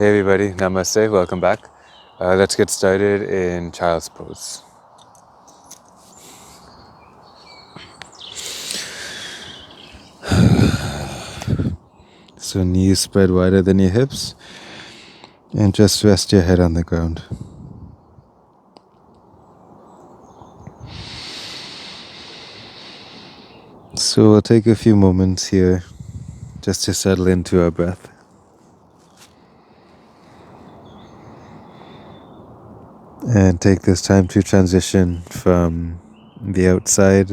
Hey everybody, namaste, welcome back. Let's get started in child's pose. So knees spread wider than your hips and just rest your head on the ground. So we'll take a few moments here just to settle into our breath. And take this time to transition from the outside,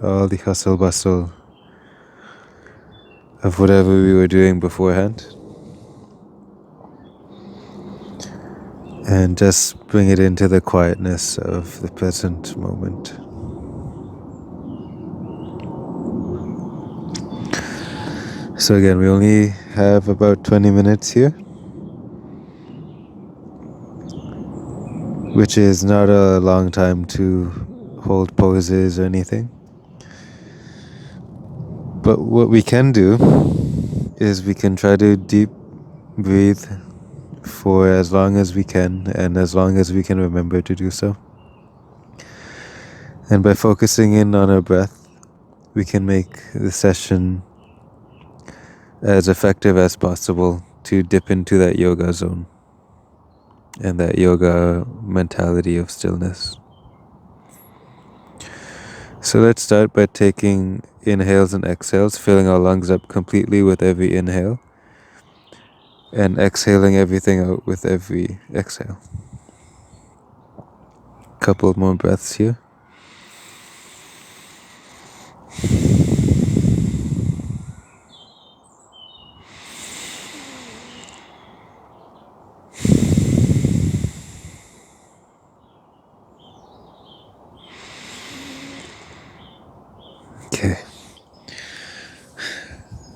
all the hustle bustle of whatever we were doing beforehand, and just bring it into the quietness of the present moment. So again, we only have about 20 minutes here, which is not a long time to hold poses or anything. But what we can do is we can try to deep breathe for as long as we can and as long as we can remember to do so. And by focusing in on our breath, we can make the session as effective as possible to dip into that yoga zone and that yoga mentality of stillness. So let's start by taking inhales and exhales, filling our lungs up completely with every inhale and exhaling everything out with every exhale. Couple more breaths here. Okay.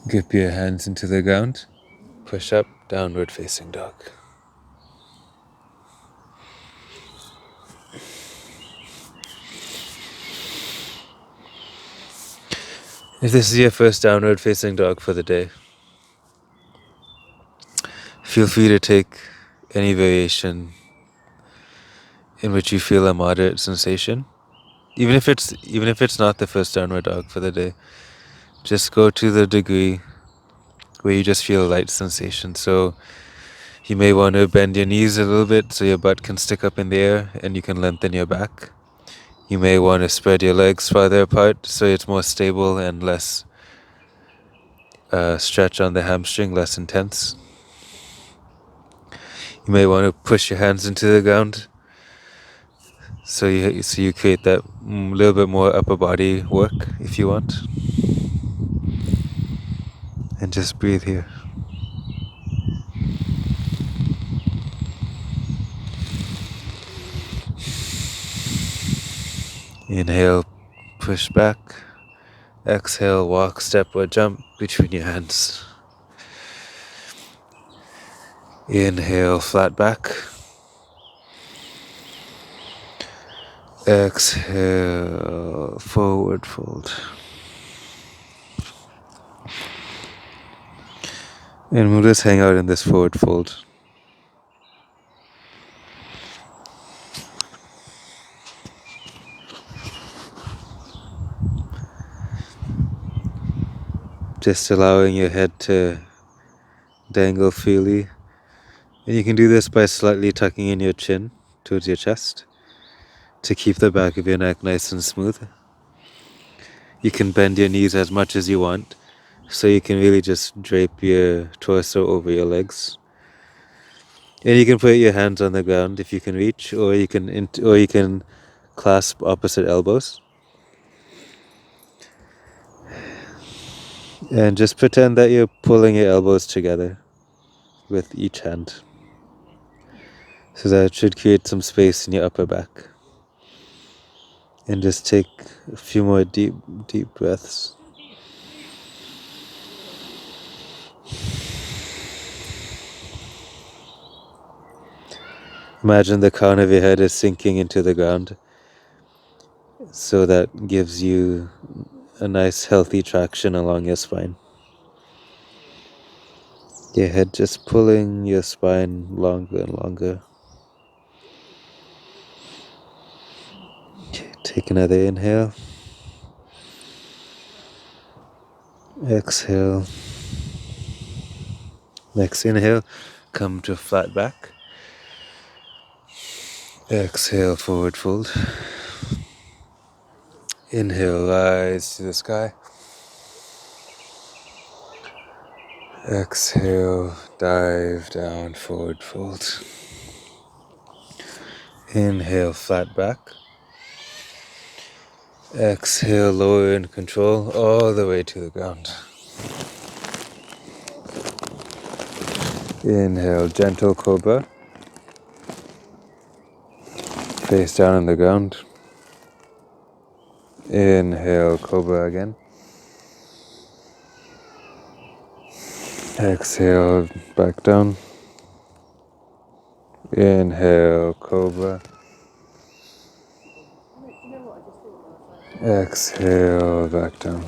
Grip your hands into the ground. Push up, downward facing dog. If this is your first downward facing dog for the day, feel free to take any variation in which you feel a moderate sensation. Even if it's not the first downward dog for the day, just go to the degree where you just feel a light sensation. So you may want to bend your knees a little bit so your butt can stick up in the air and you can lengthen your back. You may want to spread your legs farther apart so it's more stable and less stretch on the hamstring, less intense. You may want to push your hands into the ground so you create that little bit more upper body work if you want. And just breathe here. Inhale, push back. Exhale, walk, step, or jump between your hands. Inhale, flat back. Exhale, forward fold. And we'll just hang out in this forward fold. Just allowing your head to dangle freely. And you can do this by slightly tucking in your chin towards your chest to keep the back of your neck nice and smooth. You can bend your knees as much as you want, so you can really just drape your torso over your legs. And you can put your hands on the ground if you can reach, or you can clasp opposite elbows. And just pretend that you're pulling your elbows together with each hand. So that should create some space in your upper back. And just take a few more deep breaths. Imagine the crown of your head is sinking into the ground. So that gives you a nice healthy traction along your spine. Your head just pulling your spine longer and longer. Okay, take another inhale. Exhale. Next inhale, come to flat back. Exhale, forward fold. Inhale, rise to the sky. Exhale, dive down, forward fold. Inhale, flat back. Exhale, lower in control, all the way to the ground. Inhale, gentle cobra. Face down on the ground. Inhale, cobra again. Exhale, back down. Inhale, cobra. Exhale, back down.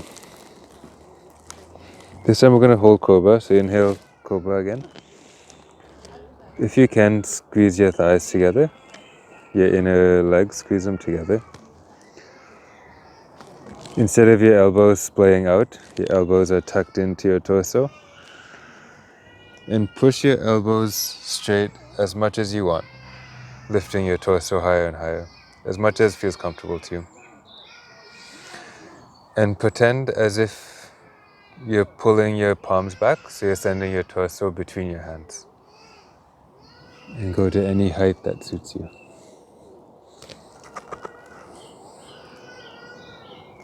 This time we're going to hold cobra, so inhale, cobra again. If you can, squeeze your thighs together. Your inner legs, squeeze them together. Instead of your elbows splaying out, your elbows are tucked into your torso. And push your elbows straight as much as you want, lifting your torso higher and higher, as much as feels comfortable to you. And pretend as if you're pulling your palms back, so you're sending your torso between your hands. And go to any height that suits you.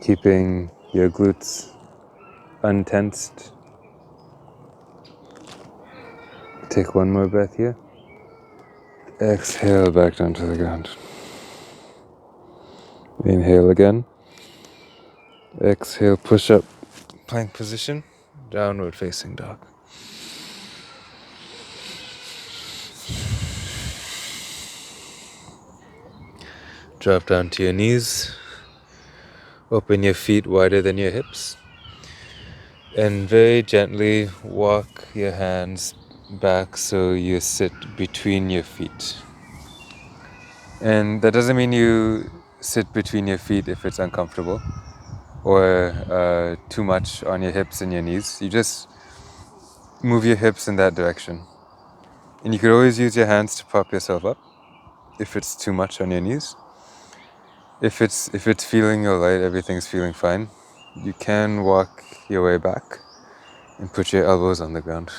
Keeping your glutes untensed. Take one more breath here. Exhale back down to the ground. Inhale again. Exhale, push up, plank position, downward facing dog. Drop down to your knees. Open your feet wider than your hips. And very gently walk your hands back so you sit between your feet. And that doesn't mean you sit between your feet if it's uncomfortable or too much on your hips and your knees. You just move your hips in that direction. And you could always use your hands to prop yourself up if it's too much on your knees. If it's feeling alright, everything's feeling fine, you can walk your way back and put your elbows on the ground.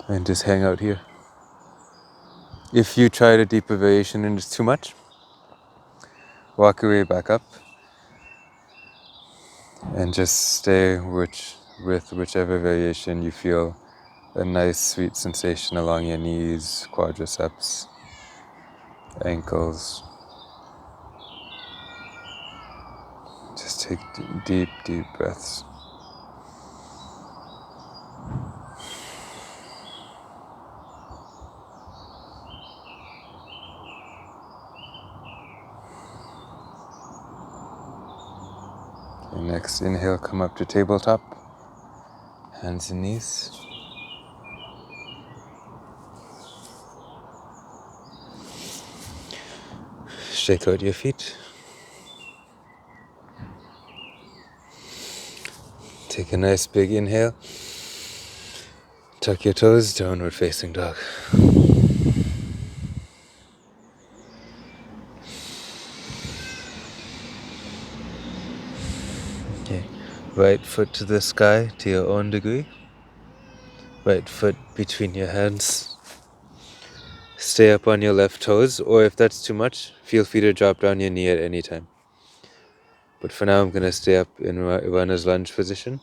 And just hang out here. If you tried a deeper variation and it's too much, walk your way back up and just stay with whichever variation you feel a nice sweet sensation along your knees, quadriceps, ankles. Just take deep, deep breaths. And next inhale, come up to tabletop, hands and knees. Shake out your feet. Take a nice big inhale. Tuck your toes, downward facing dog. Okay. Right foot to the sky to your own degree. Right foot between your hands. Stay up on your left toes, or if that's too much, feel free to drop down your knee at any time. But for now, I'm going to stay up in runner's lunge position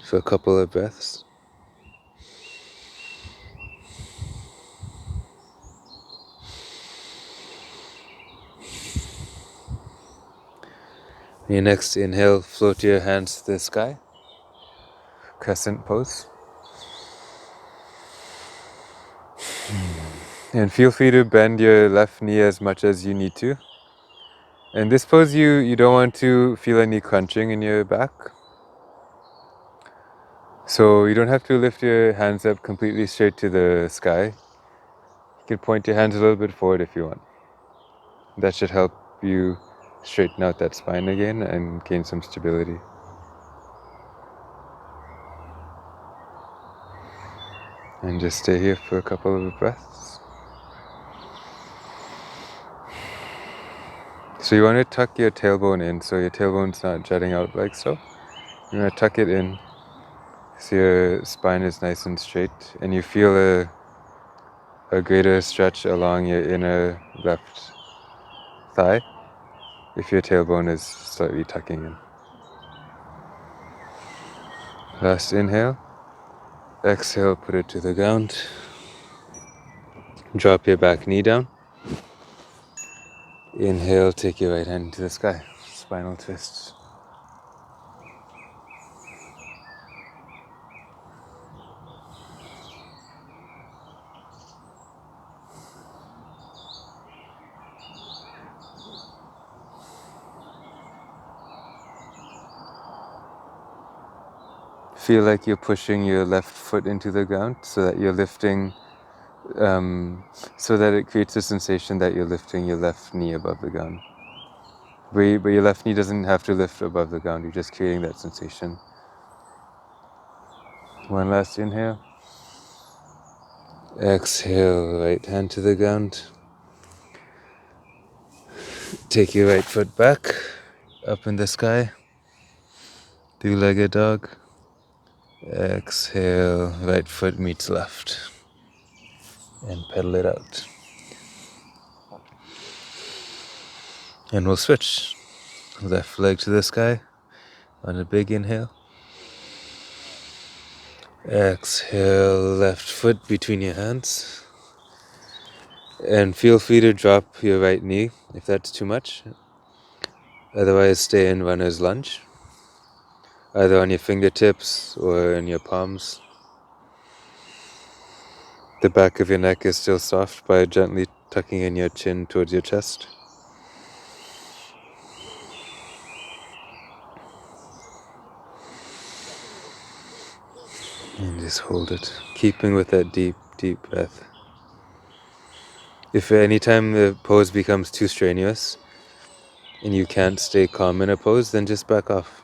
for a couple of breaths. Your next inhale, float your hands to the sky. Crescent pose. And feel free to bend your left knee as much as you need to. And this pose, you don't want to feel any crunching in your back. So you don't have to lift your hands up completely straight to the sky. You can point your hands a little bit forward if you want. That should help you straighten out that spine again and gain some stability. And just stay here for a couple of breaths. So you want to tuck your tailbone in so your tailbone's not jutting out like so. You want to tuck it in so your spine is nice and straight and you feel a greater stretch along your inner left thigh if your tailbone is slightly tucking in. Last inhale. Exhale, put it to the ground. Drop your back knee down. Inhale, take your right hand to the sky. Spinal twist. Feel like you're pushing your left foot into the ground so that you're lifting, so that it creates a sensation that you're lifting your left knee above the ground. But your left knee doesn't have to lift above the ground, you're just creating that sensation. One last inhale. Exhale, right hand to the ground. Take your right foot back, up in the sky. Two-legged dog. Exhale, right foot meets left. And pedal it out. And we'll switch. Left leg to the sky on a big inhale. Exhale, left foot between your hands. And feel free to drop your right knee if that's too much. Otherwise, stay in runner's lunge, either on your fingertips or in your palms. The back of your neck is still soft by gently tucking in your chin towards your chest. And just hold it, keeping with that deep, deep breath. If at any time the pose becomes too strenuous and you can't stay calm in a pose, then just back off.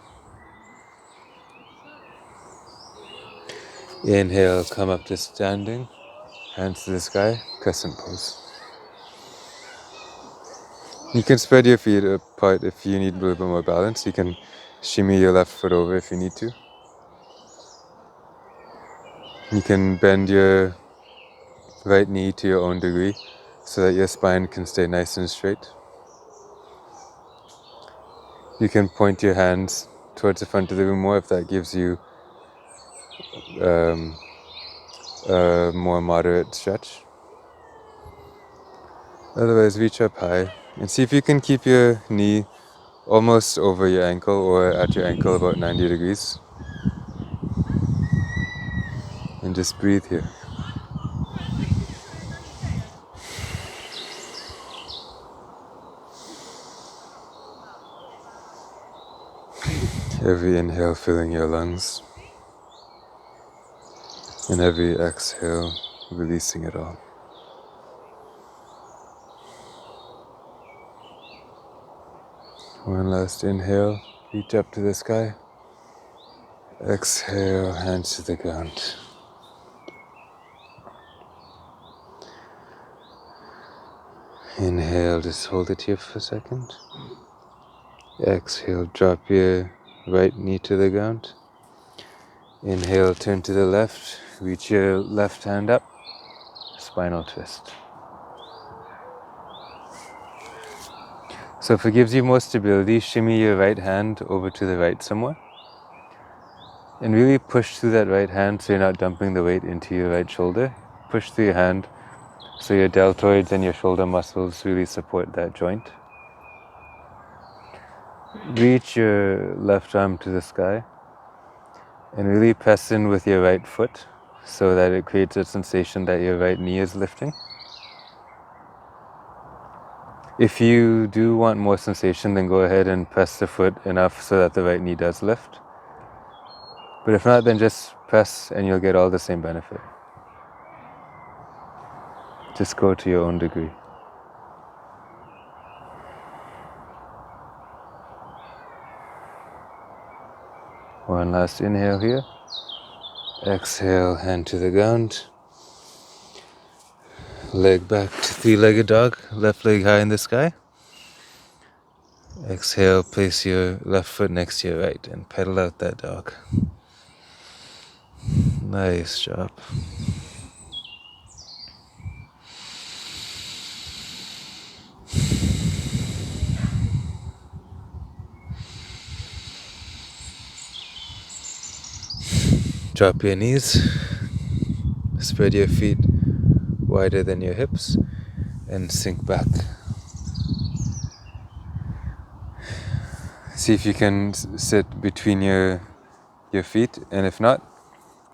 Inhale, come up to standing, hands to the sky, crescent pose. You can spread your feet apart if you need a little bit more balance. You can shimmy your left foot over if you need to. You can bend your right knee to your own degree so that your spine can stay nice and straight. You can point your hands towards the front of the room more if that gives you a more moderate stretch. Otherwise, reach up high and see if you can keep your knee almost over your ankle or at your ankle about 90 degrees. And just breathe here. Every inhale filling your lungs, and every exhale releasing it all. One last inhale, reach up to the sky. Exhale, hands to the ground. Inhale, just hold it here for a second. Exhale, drop your right knee to the ground. Inhale, turn to the left, reach your left hand up, spinal twist. So if it gives you more stability, shimmy your right hand over to the right somewhere. And really push through that right hand so you're not dumping the weight into your right shoulder. Push through your hand so your deltoids and your shoulder muscles really support that joint. Reach your left arm to the sky and really press in with your right foot so that it creates a sensation that your right knee is lifting. If you do want more sensation, then go ahead and press the foot enough so that the right knee does lift. But if not, then just press and you'll get all the same benefit. Just go to your own degree. One last inhale here. Exhale, hand to the ground. Leg back to three-legged dog, left leg high in the sky. Exhale, place your left foot next to your right and pedal out that dog. Nice job. Drop your knees. Spread your feet wider than your hips and sink back. See if you can sit between your feet, and if not,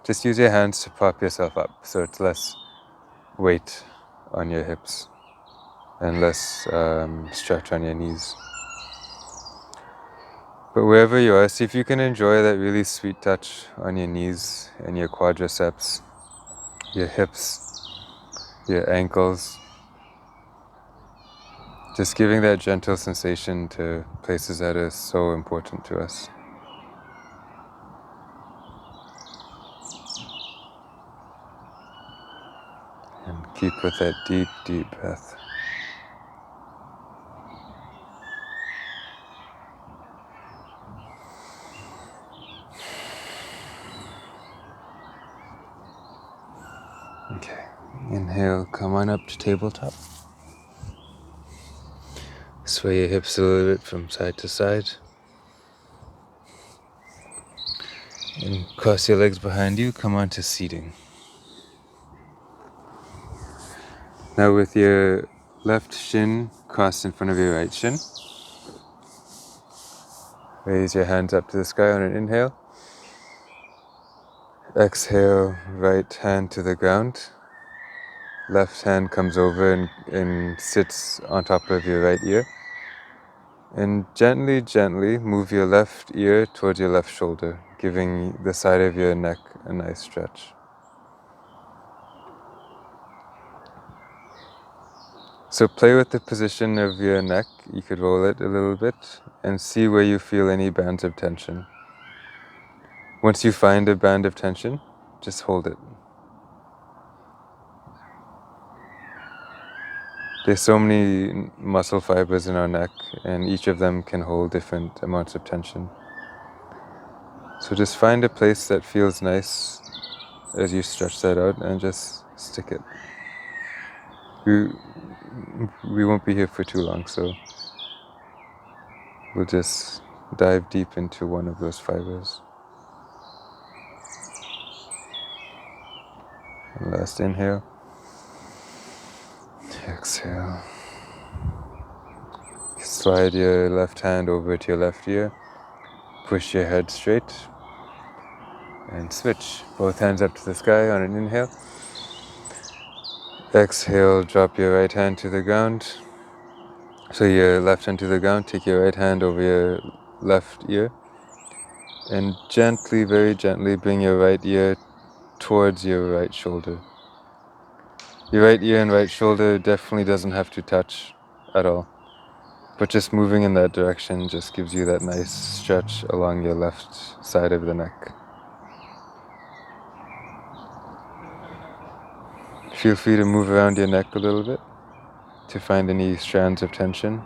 just use your hands to prop yourself up so it's less weight on your hips and less stretch on your knees. But wherever you are, see if you can enjoy that really sweet touch on your knees and your quadriceps, your hips, your ankles. Just giving that gentle sensation to places that are so important to us. And keep with that deep, deep breath. Okay, inhale, come on up to tabletop. Sway your hips a little bit from side to side. And cross your legs behind you, come on to seating. Now with your left shin crossed in front of your right shin, raise your hands up to the sky on an inhale. Exhale, right hand to the ground. Left hand comes over and sits on top of your right ear. And gently, gently move your left ear towards your left shoulder, giving the side of your neck a nice stretch. So play with the position of your neck. You could roll it a little bit and see where you feel any bands of tension. Once you find a band of tension, just hold it. There's so many muscle fibers in our neck, and each of them can hold different amounts of tension. So just find a place that feels nice as you stretch that out and just stick it. We won't be here for too long, so we'll just dive deep into one of those fibers. And last inhale. Exhale. Slide your left hand over to your left ear. Push your head straight. And switch. Both hands up to the sky on an inhale. Exhale, drop your right hand to the ground. So your left hand to the ground, take your right hand over your left ear. And gently, very gently, bring your right ear towards your right shoulder. Your right ear and right shoulder definitely doesn't have to touch at all. But just moving in that direction just gives you that nice stretch along your left side of the neck. Feel free to move around your neck a little bit to find any strands of tension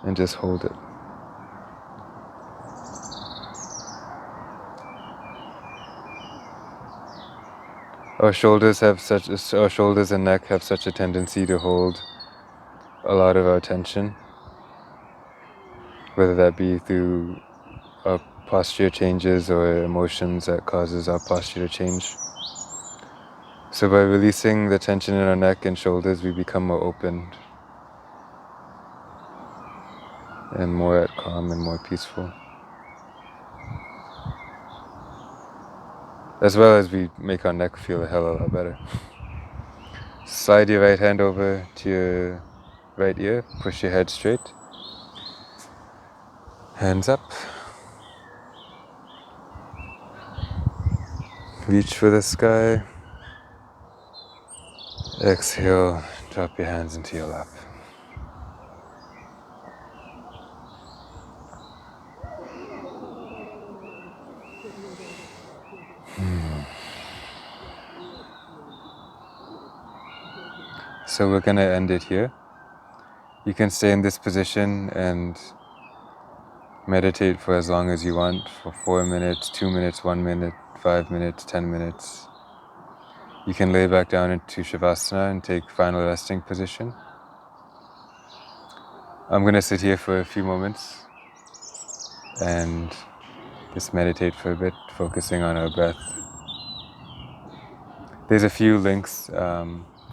and just hold it. Our shoulders and neck have such a tendency to hold a lot of our tension, whether that be through our posture changes or emotions that causes our posture to change. So by releasing the tension in our neck and shoulders, we become more open and more at calm and more peaceful. As well as we make our neck feel a hell of a lot better. Slide your right hand over to your right ear, push your head straight. Hands up. Reach for the sky. Exhale, drop your hands into your lap. So we're going to end it here. You can stay in this position and meditate for as long as you want, for 4 minutes, 2 minutes, 1 minute, 5 minutes, 10 minutes. You can lay back down into Shavasana and take final resting position. I'm going to sit here for a few moments and just meditate for a bit, focusing on our breath. There's a few links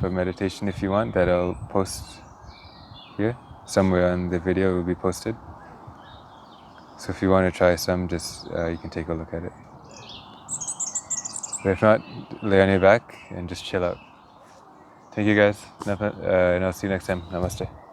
for meditation if you want that I'll post here. Somewhere on the video will be posted. So if you want to try some, just you can take a look at it. But if not, lay on your back and just chill out. Thank you guys, and I'll see you next time. Namaste.